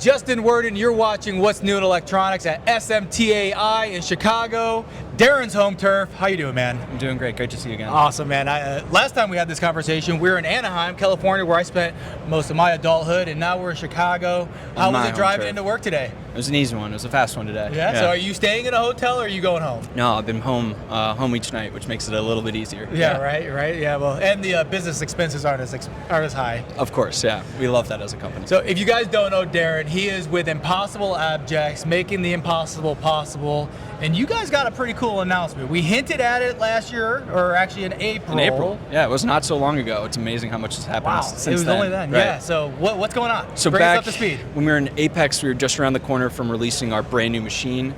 Justin Worden. You're watching What's New in Electronics at SMTA in Chicago, Darren's home turf. How you doing, man? I'm doing great. Great to see you again. Awesome, man. Last time we had this conversation, we were in Anaheim, California, where I spent most of my adulthood, and now we're in Chicago. How was it driving into work today? It was an easy one. It was a fast one today. Yeah? So are you staying in a hotel or are you going home? No, I've been home each night, which makes it a little bit easier. Yeah. Right. Yeah, well, and the business expenses aren't as high. Of course, yeah. We love that as a company. So if you guys don't know Darren, he is with Impossible Objects, making the impossible possible. And you guys got a pretty cool announcement. We hinted at it last year, or actually in April. In April, yeah, it was not so long ago. It's amazing how much has happened since then. It was only then, right. Yeah. So what's going on? So bring us back up to speed. When we were in Apex, we were just around the corner from releasing our brand new machine.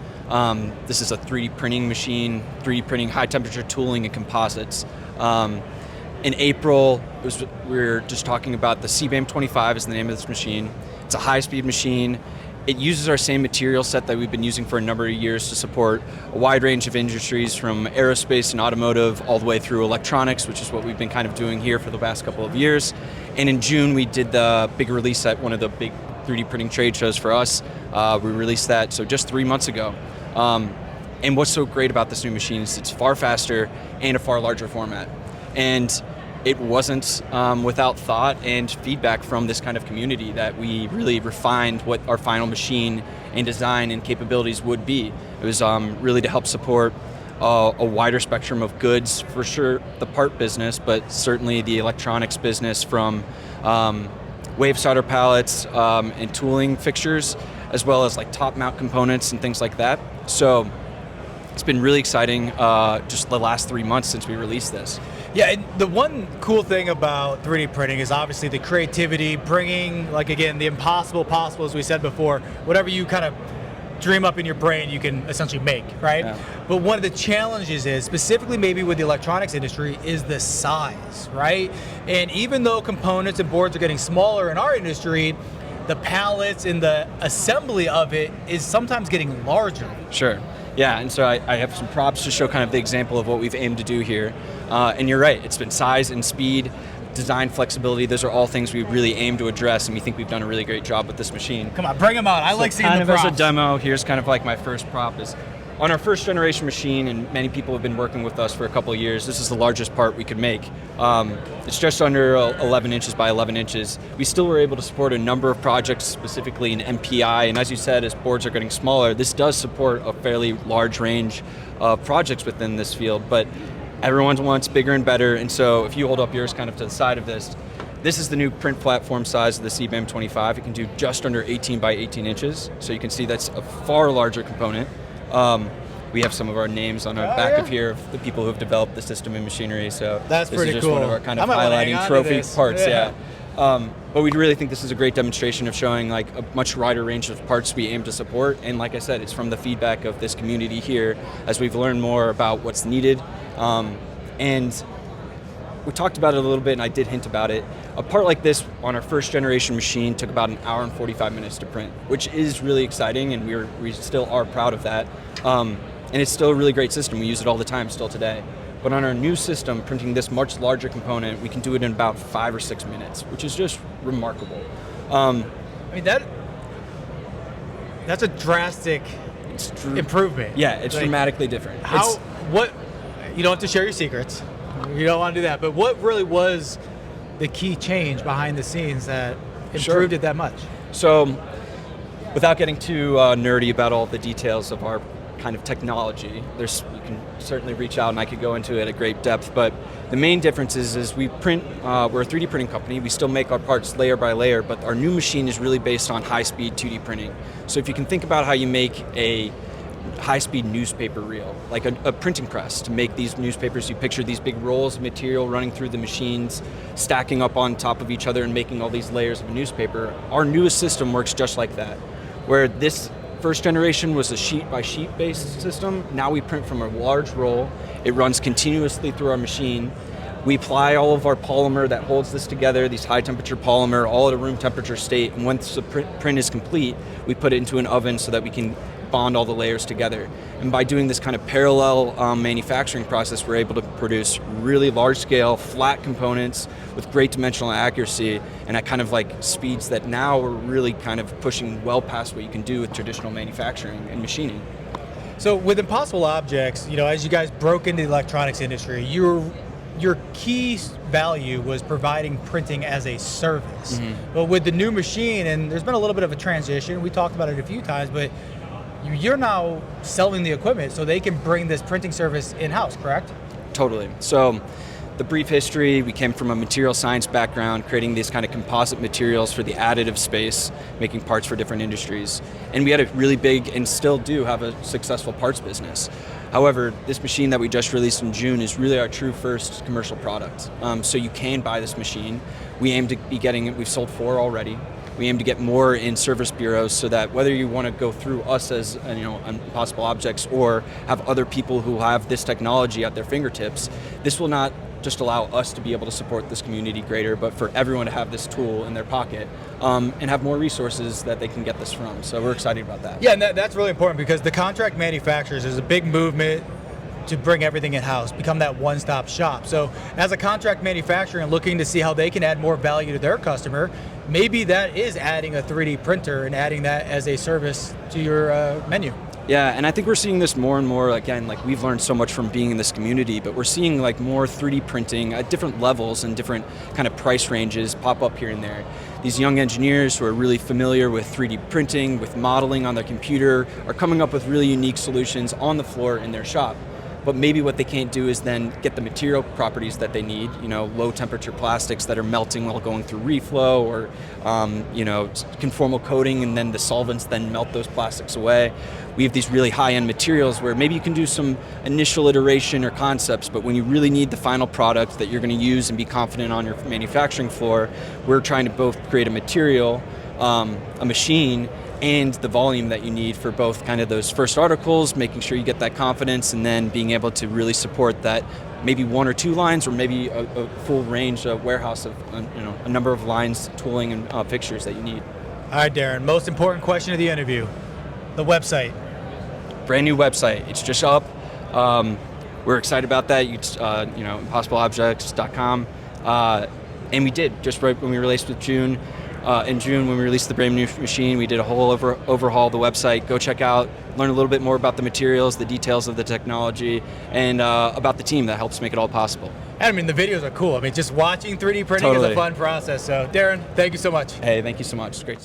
This is a 3D printing machine, 3D printing high temperature tooling and composites. In April, we were just talking about the CBAM 25 is the name of this machine. It's a high-speed machine. It uses our same material set that we've been using for a number of years to support a wide range of industries, from aerospace and automotive all the way through electronics, which is what we've been kind of doing here for the past couple of years. And in June, we did the big release at one of the big 3D printing trade shows for us. We released that just 3 months ago. And what's so great about this new machine is it's far faster and a far larger format. And it wasn't without thought and feedback from this kind of community that we really refined what our final machine and design and capabilities would be. It was really to help support a wider spectrum of goods, for sure the part business, but certainly the electronics business, from wave solder pallets and tooling fixtures, as well as like top mount components and things like that. So it's been really exciting just the last 3 months since we released this. Yeah, and the one cool thing about 3D printing is obviously the creativity, bringing, like, again, the impossible possible, as we said before. Whatever you kind of dream up in your brain, you can essentially make, right? Yeah. But one of the challenges is, specifically maybe with the electronics industry, is the size, right? And even though components and boards are getting smaller in our industry, the pallets and the assembly of it is sometimes getting larger. Sure. Yeah, and so I have some props to show kind of the example of what we've aimed to do here. And you're right, it's been size and speed, design flexibility. Those are all things we really aim to address, and we think we've done a really great job with this machine. Come on, bring them out. I like seeing the props. Kind of as a demo, here's kind of like my first prop is, on our first generation machine, and many people have been working with us for a couple of years, this is the largest part we could make. It's just under 11 inches by 11 inches. We still were able to support a number of projects, specifically in MPI, and as you said, as boards are getting smaller, this does support a fairly large range of projects within this field, but everyone wants bigger and better, and so if you hold up yours kind of to the side of this, this is the new print platform size of the CBAM 25. It can do just under 18 by 18 inches, so you can see that's a far larger component. We have some of our names on our back of here of the people who have developed the system and machinery. So that's this pretty is just cool. one of our kind of highlighting trophy parts. Yeah. But we really think this is a great demonstration of showing like a much wider range of parts we aim to support. And like I said, it's from the feedback of this community here as we've learned more about what's needed. And we talked about it a little bit, and I did hint about it. A part like this on our first generation machine took about 1 hour and 45 minutes to print, which is really exciting, and we still are proud of that. And it's still a really great system. We use it all the time still today. But on our new system, printing this much larger component, we can do it in about 5 or 6 minutes, which is just remarkable. I mean, that's a drastic improvement. Yeah, it's dramatically different. You don't have to share your secrets. You don't want to do that. But what really was the key change behind the scenes that improved it that much? So, without getting too nerdy about all the details of our kind of technology, you can certainly reach out and I could go into it at great depth, but the main difference is we print, we're a 3D printing company, we still make our parts layer by layer, but our new machine is really based on high-speed 2D printing. So if you can think about how you make a high-speed newspaper reel, like a printing press to make these newspapers, you picture these big rolls of material running through the machines, stacking up on top of each other and making all these layers of a newspaper. Our newest system works just like that, where this first generation was a sheet-by-sheet based system. Now we print from a large roll. It runs continuously through our machine. We apply all of our polymer that holds this together, these high-temperature polymer, all at a room temperature state. And once the print is complete, we put it into an oven so that we can bond all the layers together. And by doing this kind of parallel manufacturing process, we're able to produce really large-scale, flat components with great dimensional accuracy and at kind of like speeds that now we're really kind of pushing well past what you can do with traditional manufacturing and machining. So with Impossible Objects, as you guys broke into the electronics industry, your key value was providing printing as a service. But with the new machine, and there's been a little bit of a transition, we talked about it a few times, but you're now selling the equipment so they can bring this printing service in-house, correct? Totally. So the brief history, we came from a material science background, creating these kind of composite materials for the additive space, making parts for different industries. And we had a really big, and still do have a successful parts business. However, this machine that we just released in June is really our true first commercial product. So you can buy this machine. We aim to be getting it, we've sold 4 already. We aim to get more in service bureaus so that whether you want to go through us as Impossible Objects or have other people who have this technology at their fingertips, this will not just allow us to be able to support this community greater, but for everyone to have this tool in their pocket and have more resources that they can get this from. So we're excited about that. Yeah, and that's really important because the contract manufacturers is a big movement to bring everything in-house, become that one-stop shop. So as a contract manufacturer and looking to see how they can add more value to their customer, maybe that is adding a 3D printer and adding that as a service to your menu. Yeah, and I think we're seeing this more and more. Again, like we've learned so much from being in this community, but we're seeing like more 3D printing at different levels and different kind of price ranges pop up here and there. These young engineers who are really familiar with 3D printing, with modeling on their computer, are coming up with really unique solutions on the floor in their shop. But maybe what they can't do is then get the material properties that they need, low temperature plastics that are melting while going through reflow, or conformal coating, and then the solvents then melt those plastics away. We have these really high-end materials where maybe you can do some initial iteration or concepts, but when you really need the final product that you're going to use and be confident on your manufacturing floor, we're trying to both create a material, a machine, and the volume that you need for both kind of those first articles, making sure you get that confidence, and then being able to really support that maybe 1 or 2 lines, or maybe a full range, warehouse of a number of lines, tooling, and fixtures that you need. All right, Darren, most important question of the interview, the website. Brand new website, it's just up. We're excited about that. ImpossibleObjects.com. And we did, just right when we released with June. In June, when we released the brand new machine, we did a whole overhaul of the website. Go check out, learn a little bit more about the materials, the details of the technology, and about the team that helps make it all possible. And I mean, the videos are cool. I mean, just watching 3D printing is a fun process. So, Darren, thank you so much. Hey, thank you so much. It's great.